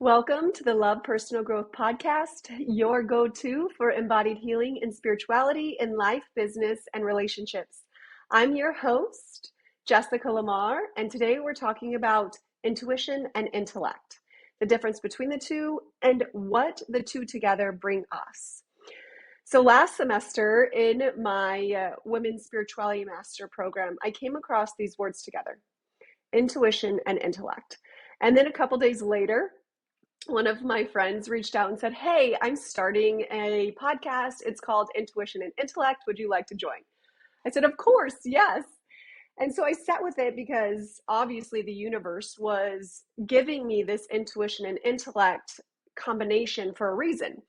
Welcome to the Love Personal Growth Podcast, your go-to for embodied healing and spirituality in life, business, and relationships. I'm your host, Nuñez-LaMarre, and today we're talking about intuition and intellect, the difference between the two, and what the two together bring us. So last semester in my Women's Spirituality Master program, I came across these words together, intuition and intellect. And then a couple days later, one of my friends reached out and said, "Hey, I'm starting a podcast. It's called Intuition and Intellect. Would you like to join?" I said, "Of course, yes." And so I sat with it because obviously the universe was giving me this intuition and intellect combination for a reason.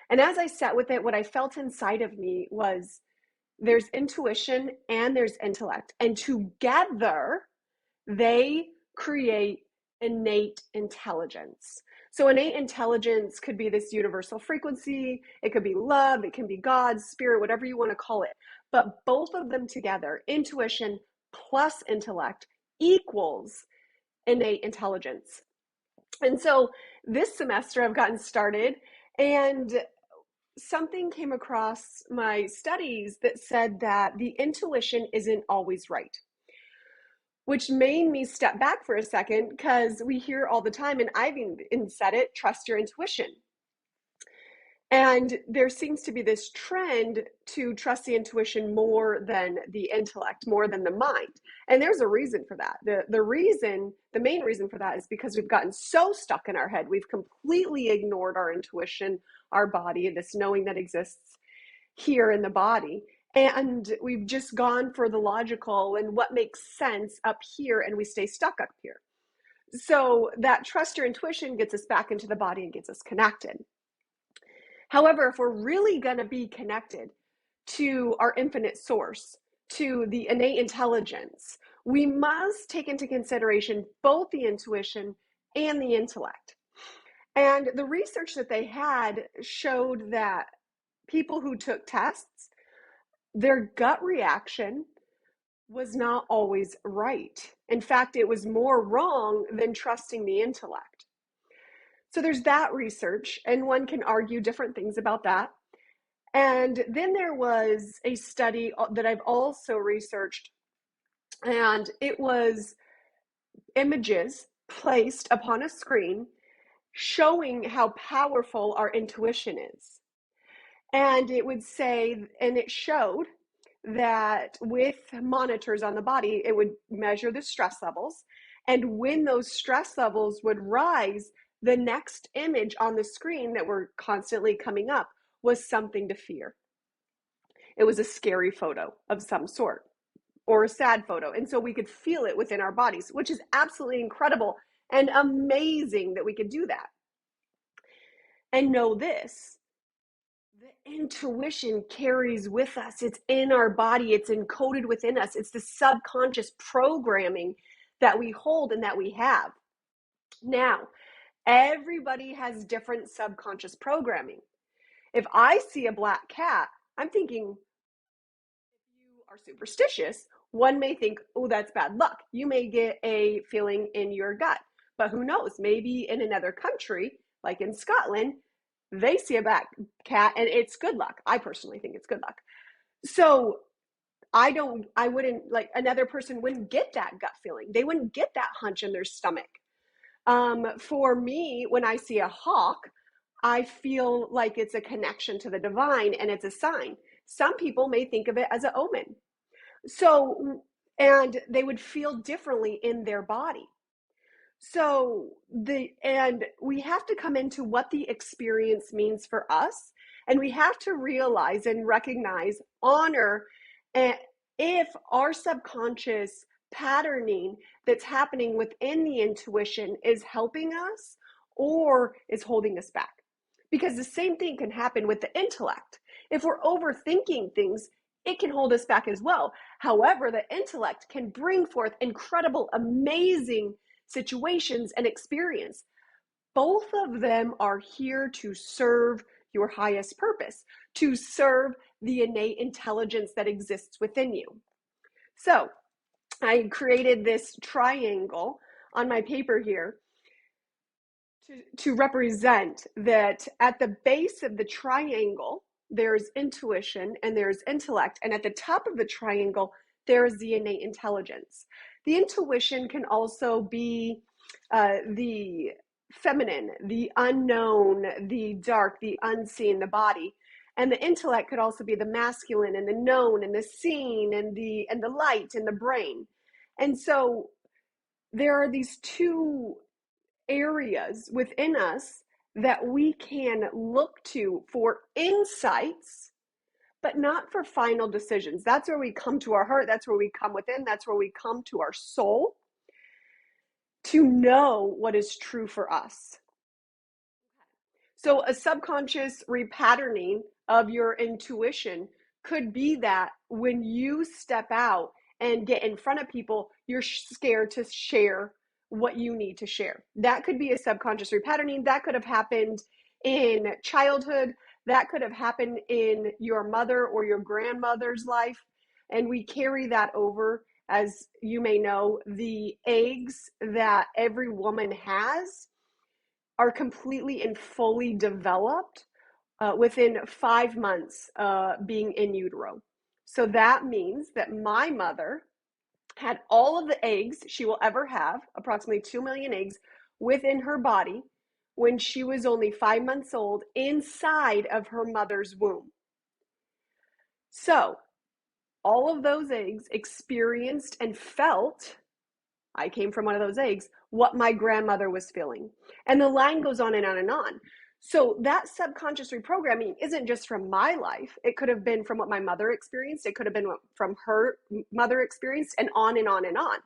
And as I sat with it, what I felt inside of me was there's intuition and there's intellect. And together, they create innate intelligence. So innate intelligence could be this universal frequency, it could be love, it can be God, spirit, whatever you want to call it. But both of them together, intuition plus intellect, equals innate intelligence. And so this semester I've gotten started, and something came across my studies that said that the intuition isn't always right, which made me step back for a second because we hear all the time, and I've even said it, trust your intuition. And there seems to be this trend to trust the intuition more than the intellect, more than the mind. And there's a reason for that. The main reason for that is because we've gotten so stuck in our head. We've completely ignored our intuition, our body, this knowing that exists here in the body. And we've just gone for the logical and what makes sense up here, and we stay stuck up here. So that trust your intuition gets us back into the body and gets us connected. However, if we're really going to be connected to our infinite source, to the innate intelligence, we must take into consideration both the intuition and the intellect. And the research that they had showed that people who took tests, their gut reaction was not always right. In fact, it was more wrong than trusting the intellect. So there's that research, and one can argue different things about that. And then there was a study that I've also researched, and it was images placed upon a screen showing how powerful our intuition is. And it would say, and it showed that with monitors on the body, it would measure the stress levels. And when those stress levels would rise, the next image on the screen that were constantly coming up was something to fear. It was a scary photo of some sort or a sad photo. And so we could feel it within our bodies, which is absolutely incredible and amazing that we could do that. And know this, the intuition carries with us. It's in our body. It's encoded within us. It's the subconscious programming that we hold and that we have. Now, everybody has different subconscious programming. If I see a black cat, I'm thinking, if you are superstitious, one may think, oh, that's bad luck. You may get a feeling in your gut. But who knows? Maybe in another country, like in Scotland, they see a black cat and it's good luck. I personally think it's good luck. So I wouldn't, like, another person wouldn't get that gut feeling. They wouldn't get that hunch in their stomach. For me, when I see a hawk, I feel like it's a connection to the divine and it's a sign. Some people may think of it as an omen. So, and they would feel differently in their body. So and we have to come into what the experience means for us, and we have to realize and recognize, honor, if our subconscious patterning that's happening within the intuition is helping us or is holding us back. Because the same thing can happen with the intellect. If we're overthinking things, it can hold us back as well. However, the intellect can bring forth incredible, amazing situations and experience. Both of them are here to serve your highest purpose, to serve the innate intelligence that exists within you. So I created this triangle on my paper here to represent that at the base of the triangle, there's intuition and there's intellect. And at the top of the triangle, there's the innate intelligence. The intuition can also be the feminine, the unknown, the dark, the unseen, the body. And the intellect could also be the masculine and the known and the seen and the light and the brain. And so there are these two areas within us that we can look to for insights, but not for final decisions. That's where we come to our heart. That's where we come within. That's where we come to our soul to know what is true for us. So a subconscious repatterning of your intuition could be that when you step out and get in front of people, you're scared to share what you need to share. That could be a subconscious repatterning. That could have happened in childhood. That could have happened in your mother or your grandmother's life. And we carry that over. As you may know, the eggs that every woman has are completely and fully developed within 5 months being in utero. So that means that my mother had all of the eggs she will ever have, approximately 2 million eggs, within her body when she was only 5 months old inside of her mother's womb. So all of those eggs experienced and felt, I came from one of those eggs, what my grandmother was feeling. And the line goes on and on and on. So that subconscious reprogramming isn't just from my life. It could have been from what my mother experienced. It could have been from her mother experienced, and on and on and on.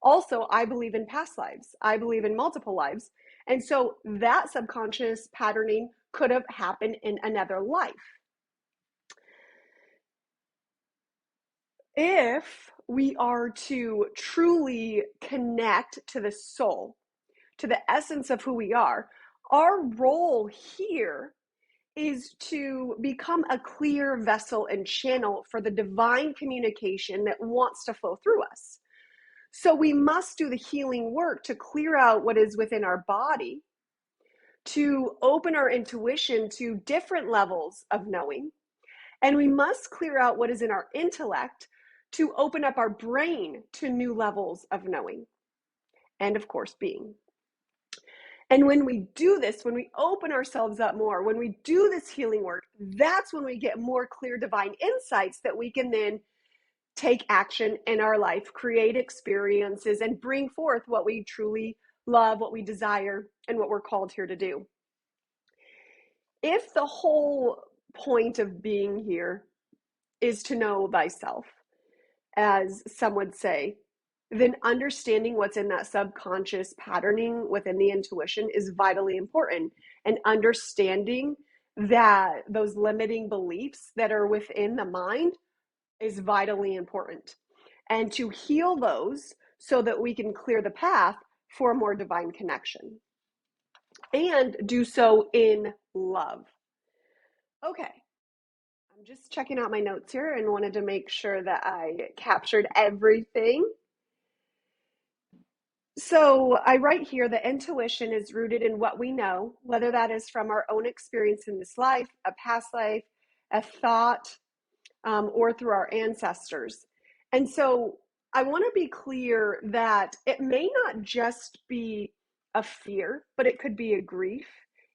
Also, I believe in past lives. I believe in multiple lives. And so that subconscious patterning could have happened in another life. If we are to truly connect to the soul, to the essence of who we are, our role here is to become a clear vessel and channel for the divine communication that wants to flow through us. So we must do the healing work to clear out what is within our body, to open our intuition to different levels of knowing. And we must clear out what is in our intellect to open up our brain to new levels of knowing. And of course, being. And when we do this, when we open ourselves up more, when we do this healing work, that's when we get more clear divine insights that we can then take action in our life, create experiences, and bring forth what we truly love, what we desire, and what we're called here to do. If the whole point of being here is to know thyself, as some would say, then understanding what's in that subconscious patterning within the intuition is vitally important. And understanding that those limiting beliefs that are within the mind is vitally important. And to heal those so that we can clear the path for a more divine connection. And do so in love. Okay. I'm just checking out my notes here and wanted to make sure that I captured everything. So I write here that intuition is rooted in what we know, whether that is from our own experience in this life, a past life, a thought, or through our ancestors. And so I want to be clear that it may not just be a fear, but it could be a grief.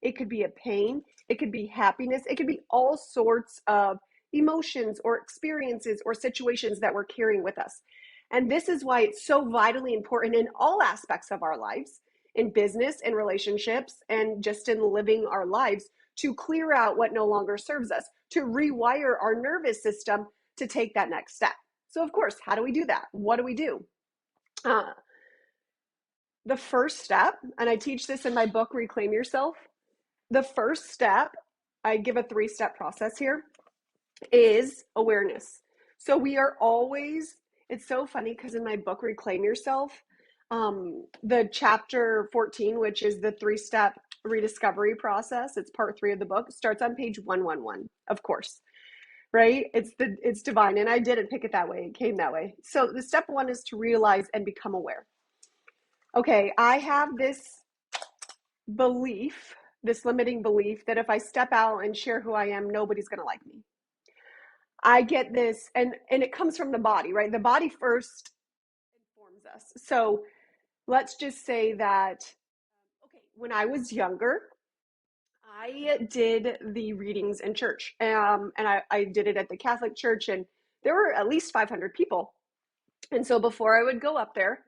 It could be a pain. It could be happiness. It could be all sorts of emotions or experiences or situations that we're carrying with us. And this is why it's so vitally important in all aspects of our lives, in business, in relationships, and just in living our lives, to clear out what no longer serves us, to rewire our nervous system to take that next step. So of course, how do we do that? What do we do? The first step, and I teach this in my book, Reclaim Yourself, the first step, I give a 3-step process here, is awareness. So we are always, it's so funny because in my book, Reclaim Yourself, the chapter 14, which is the 3-step rediscovery process, it's part 3 of the book, starts on page 111, of course, right? It's divine. And I didn't pick it that way. It came that way. So the step 1 is to realize and become aware. Okay, I have this belief, this limiting belief that if I step out and share who I am, nobody's going to like me. I get this, and it comes from the body, right? The body first informs us. So let's just say that, okay, when I was younger, I did the readings in church, and I did it at the Catholic Church, and there were at least 500 people. And so before I would go up there,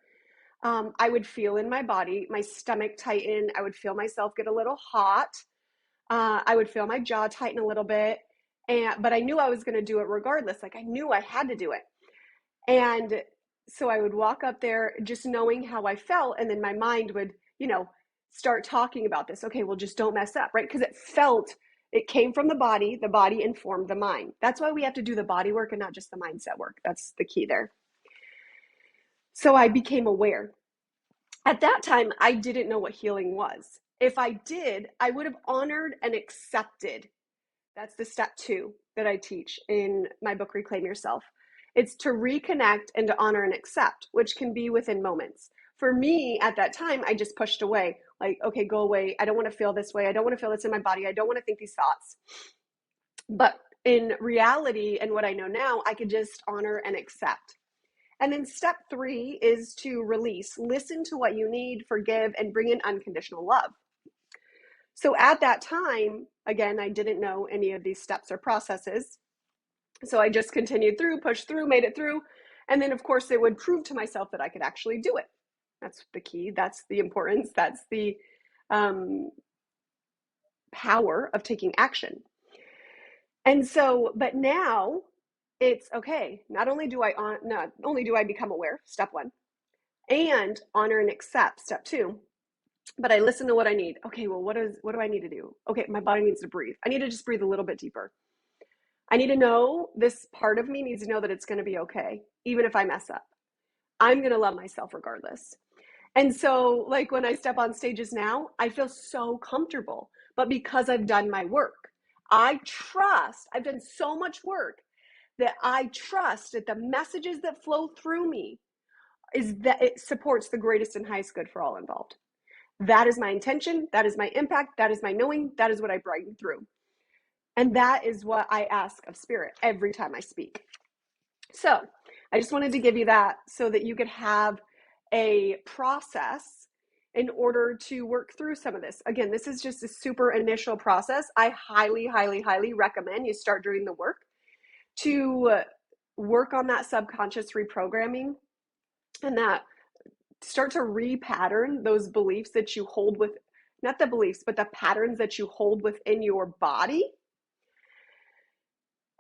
I would feel in my body, my stomach tighten. I would feel myself get a little hot. I would feel my jaw tighten a little bit. But I knew I was going to do it regardless. Like I knew I had to do it. And so I would walk up there just knowing how I felt. And then my mind would, start talking about this. Okay, well, just don't mess up, right? Because it came from the body informed the mind. That's why we have to do the body work and not just the mindset work. That's the key there. So I became aware. At that time, I didn't know what healing was. If I did, I would have honored and accepted. That's the step 2 that I teach in my book, Reclaim Yourself. It's to reconnect and to honor and accept, which can be within moments. For me, at that time, I just pushed away. Like, okay, go away. I don't want to feel this way. I don't want to feel this in my body. I don't want to think these thoughts. But in reality, and what I know now, I could just honor and accept. And then step 3 is to release, listen to what you need, forgive, and bring in unconditional love. So at that time, again, I didn't know any of these steps or processes. So I just continued through, pushed through, made it through. And then, of course, it would prove to myself that I could actually do it. That's the key. That's the importance. That's the power of taking action. And so, but now it's okay. Not only do I become aware, step 1, and honor and accept, step 2, but I listen to what I need. Okay, well, what do I need to do? Okay, my body needs to breathe. I need to just breathe a little bit deeper. I need to know, this part of me needs to know that it's going to be okay, even if I mess up. I'm going to love myself regardless. And so, like when I step on stages now, I feel so comfortable. But because I've done my work, I've done so much work that I trust that the messages that flow through me is that it supports the greatest and highest good for all involved. That is my intention. That is my impact. That is my knowing. That is what I bring through. And that is what I ask of Spirit every time I speak. So I just wanted to give you that so that you could have a process in order to work through some of this. Again, this is just a super initial process. I highly, highly, highly recommend you start doing the work to work on that subconscious reprogramming and that start to repattern those beliefs that you hold with, not the beliefs, but the patterns that you hold within your body,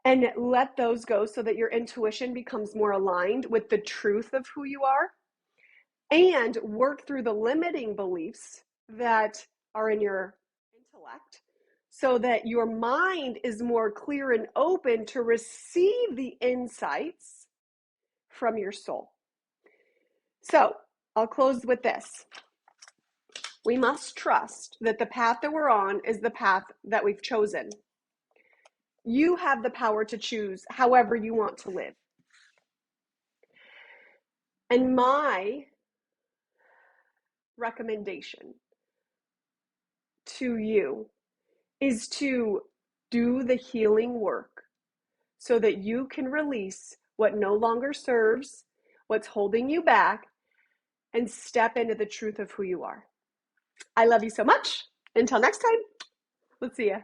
and let those go so that your intuition becomes more aligned with the truth of who you are, and work through the limiting beliefs that are in your intellect so that your mind is more clear and open to receive the insights from your soul. So I'll close with this. We must trust that the path that we're on is the path that we've chosen. You have the power to choose however you want to live. And my recommendation to you is to do the healing work so that you can release what no longer serves, what's holding you back, and step into the truth of who you are. I love you so much. Until next time, let's see ya.